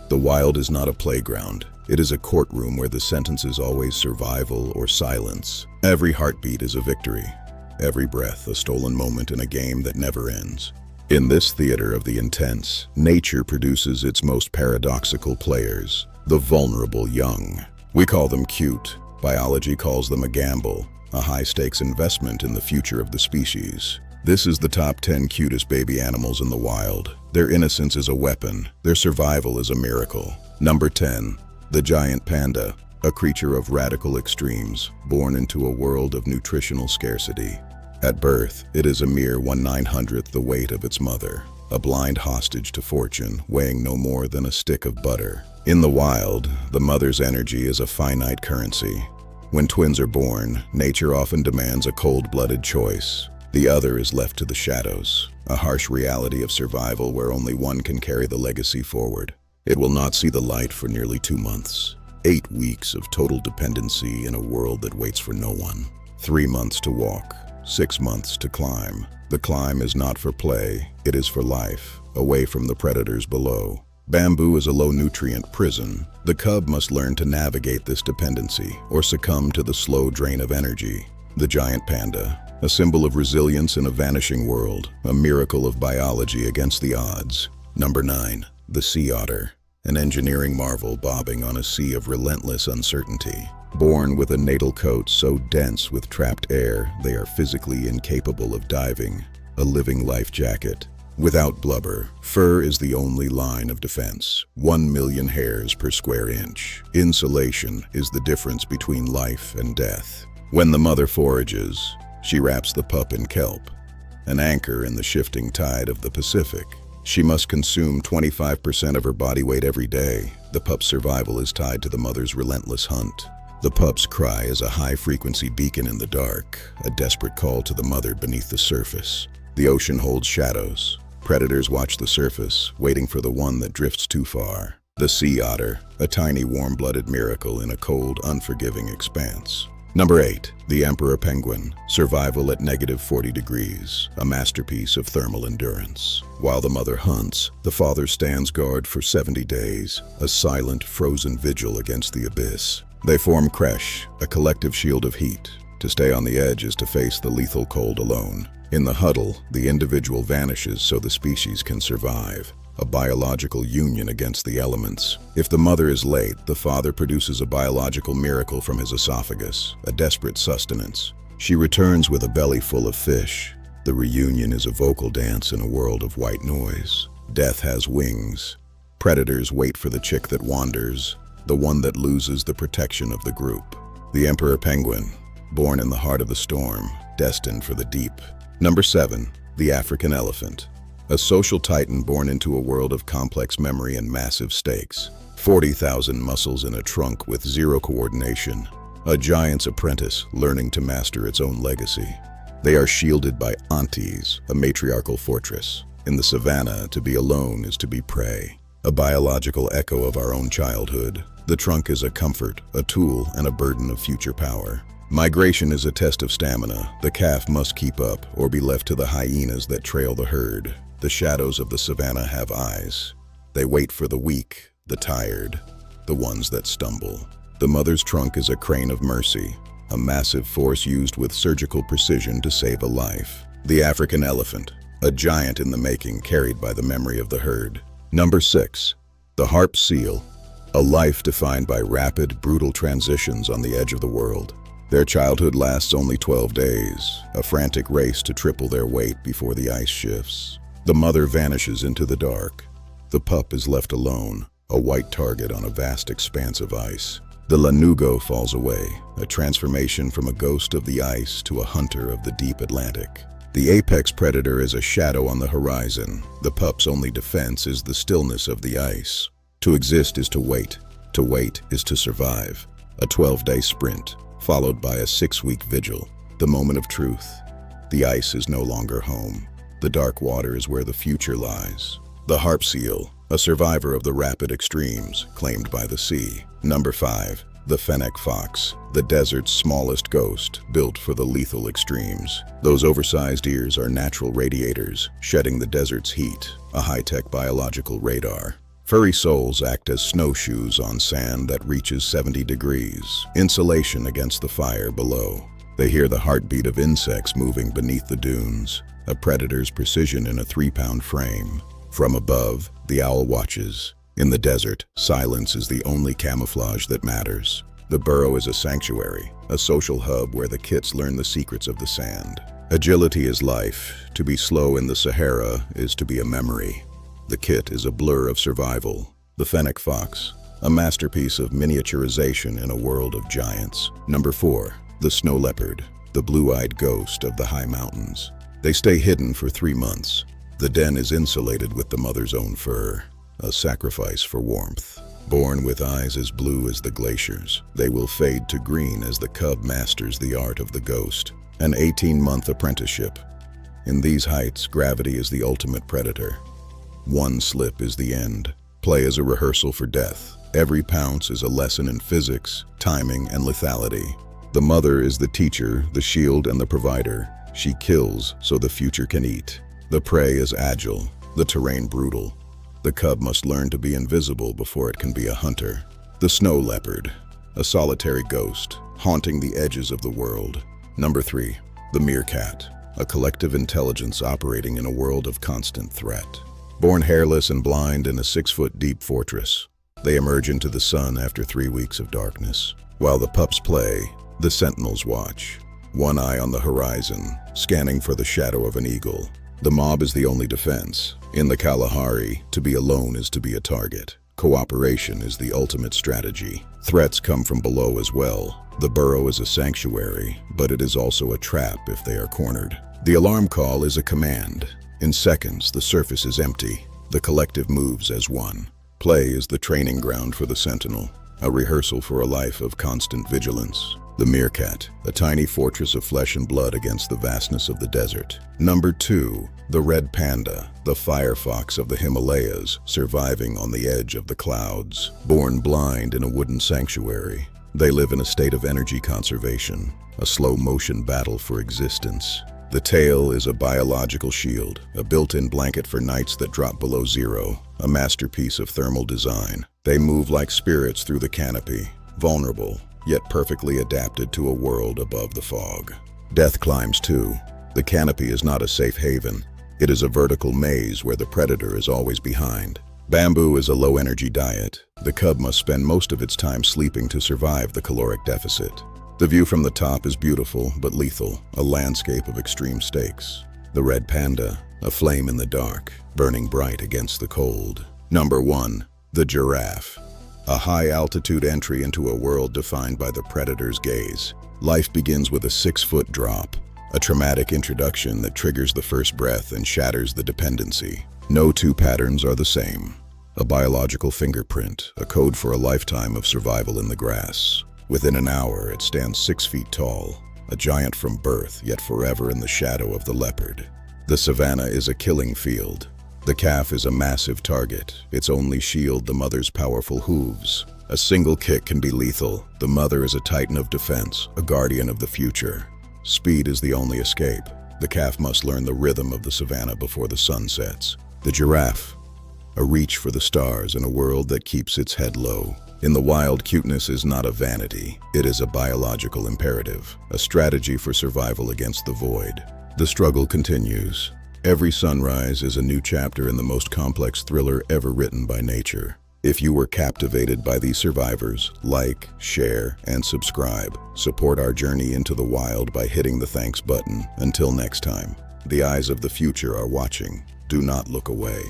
The wild is not a playground. It is a courtroom where the sentence is always survival or silence. Every heartbeat is a victory. Every breath a stolen moment in a game that never ends. In this theater of the intense, nature produces its most paradoxical players, the vulnerable young. We call them cute. Biology calls them a gamble, a high-stakes investment in the future of the species. This is the top 10 cutest baby animals in the wild. Their innocence is a weapon. Their survival is a miracle. Number 10. The giant panda, a creature of radical extremes, born into a world of nutritional scarcity. At birth, it is a mere 1/900th the weight of its mother, a blind hostage to fortune, weighing no more than a stick of butter. In the wild, the mother's energy is a finite currency. When twins are born, nature often demands a cold-blooded choice. The other is left to the shadows, a harsh reality of survival where only one can carry the legacy forward. It will not see the light for nearly 2 months. 8 weeks of total dependency in a world that waits for no one. 3 months to walk, 6 months to climb. The climb is not for play, it is for life, away from the predators below. Bamboo is a low-nutrient prison. The cub must learn to navigate this dependency or succumb to the slow drain of energy. The giant panda, a symbol of resilience in a vanishing world, a miracle of biology against the odds. Number 9. The sea otter, an engineering marvel bobbing on a sea of relentless uncertainty. Born with a natal coat so dense with trapped air, they are physically incapable of diving, a living life jacket. Without blubber, fur is the only line of defense. 1 million hairs per square inch. Insulation is the difference between life and death. When the mother forages, she wraps the pup in kelp, an anchor in the shifting tide of the Pacific. She must consume 25% of her body weight every day. The pup's survival is tied to the mother's relentless hunt. The pup's cry is a high-frequency beacon in the dark, a desperate call to the mother beneath the surface. The ocean holds shadows. Predators watch the surface, waiting for the one that drifts too far. The sea otter, a tiny warm-blooded miracle in a cold, unforgiving expanse. Number 8. The emperor penguin, survival at -40 degrees, a masterpiece of thermal endurance. While the mother hunts, the father stands guard for 70 days, a silent, frozen vigil against the abyss. They form creche, a collective shield of heat. To stay on the edge is to face the lethal cold alone. In the huddle, the individual vanishes so the species can survive, a biological union against the elements. If the mother is late, the father produces a biological miracle from his esophagus, a desperate sustenance. She returns with a belly full of fish. The reunion is a vocal dance in a world of white noise. Death has wings. Predators wait for the chick that wanders, the one that loses the protection of the group. The emperor penguin, born in the heart of the storm, destined for the deep. Number 7. The African elephant, a social titan born into a world of complex memory and massive stakes. 40,000 muscles in a trunk with zero coordination. A giant's apprentice learning to master its own legacy. They are shielded by aunties, a matriarchal fortress. In the savannah, to be alone is to be prey. A biological echo of our own childhood. The trunk is a comfort, a tool, and a burden of future power. Migration is a test of stamina. The calf must keep up or be left to the hyenas that trail the herd. The shadows of the savannah have eyes. They wait for the weak, the tired, the ones that stumble. The mother's trunk is a crane of mercy, a massive force used with surgical precision to save a life. The African elephant, a giant in the making carried by the memory of the herd. Number 6. The harp seal, a life defined by rapid, brutal transitions on the edge of the world. Their childhood lasts only 12 days, a frantic race to triple their weight before the ice shifts. The mother vanishes into the dark. The pup is left alone, a white target on a vast expanse of ice. The lanugo falls away, a transformation from a ghost of the ice to a hunter of the deep Atlantic. The apex predator is a shadow on the horizon. The pup's only defense is the stillness of the ice. To exist is to wait. To wait is to survive. A 12-day sprint, followed by a 6-week vigil. The moment of truth. The ice is no longer home. The dark water is where the future lies. The harp seal, a survivor of the rapid extremes, claimed by the sea. Number 5. The fennec fox, the desert's smallest ghost, built for the lethal extremes. Those oversized ears are natural radiators, shedding the desert's heat, a high-tech biological radar. Furry soles act as snowshoes on sand that reaches 70 degrees, insulation against the fire below. They hear the heartbeat of insects moving beneath the dunes, a predator's precision in a 3-pound frame. From above, the owl watches. In the desert, silence is the only camouflage that matters. The burrow is a sanctuary, a social hub where the kits learn the secrets of the sand. Agility is life. To be slow in the Sahara is to be a memory. The kit is a blur of survival. The fennec fox, a masterpiece of miniaturization in a world of giants. Number 4. The snow leopard, the blue-eyed ghost of the high mountains. They stay hidden for 3 months. The den is insulated with the mother's own fur, a sacrifice for warmth. Born with eyes as blue as the glaciers, they will fade to green as the cub masters the art of the ghost. An 18-month apprenticeship. In these heights, gravity is the ultimate predator. One slip is the end. Play is a rehearsal for death. Every pounce is a lesson in physics, timing, and lethality. The mother is the teacher, the shield, and the provider. She kills so the future can eat. The prey is agile, the terrain brutal. The cub must learn to be invisible before it can be a hunter. The snow leopard, a solitary ghost, haunting the edges of the world. Number 3. The meerkat, a collective intelligence operating in a world of constant threat. Born hairless and blind in a 6-foot-deep fortress, they emerge into the sun after 3 weeks of darkness. While the pups play, the sentinels watch, one eye on the horizon, scanning for the shadow of an eagle. The mob is the only defense. In the Kalahari, to be alone is to be a target. Cooperation is the ultimate strategy. Threats come from below as well. The burrow is a sanctuary, but it is also a trap if they are cornered. The alarm call is a command. In seconds, the surface is empty. The collective moves as one. Play is the training ground for the sentinel, a rehearsal for a life of constant vigilance. The meerkat, a tiny fortress of flesh and blood against the vastness of the desert. Number 2. The red panda, the fire fox of the Himalayas, surviving on the edge of the clouds. Born blind in a wooden sanctuary, they live in a state of energy conservation, a slow-motion battle for existence. The tail is a biological shield, a built-in blanket for nights that drop below zero, a masterpiece of thermal design. They move like spirits through the canopy, vulnerable, yet perfectly adapted to a world above the fog. Death climbs too. The canopy is not a safe haven. It is a vertical maze where the predator is always behind. Bamboo is a low-energy diet. The cub must spend most of its time sleeping to survive the caloric deficit. The view from the top is beautiful but lethal, a landscape of extreme stakes. The red panda, a flame in the dark, burning bright against the cold. Number 1. The giraffe, a high-altitude entry into a world defined by the predator's gaze. Life begins with a 6-foot drop, a traumatic introduction that triggers the first breath and shatters the dependency. No two patterns are the same. A biological fingerprint, a code for a lifetime of survival in the grass. Within an hour, it stands 6 feet tall, a giant from birth, yet forever in the shadow of the leopard. The savanna is a killing field. The calf is a massive target, its only shield the mother's powerful hooves. A single kick can be lethal. The mother is a titan of defense, a guardian of the future. Speed is the only escape. The calf must learn the rhythm of the savanna before the sun sets. The giraffe, a reach for the stars in a world that keeps its head low. In the wild, cuteness is not a vanity. It is a biological imperative, a strategy for survival against the void. The struggle continues. Every sunrise is a new chapter in the most complex thriller ever written by nature. If you were captivated by these survivors, like, share, and subscribe. Support our journey into the wild by hitting the thanks button. Until next time, the eyes of the future are watching. Do not look away.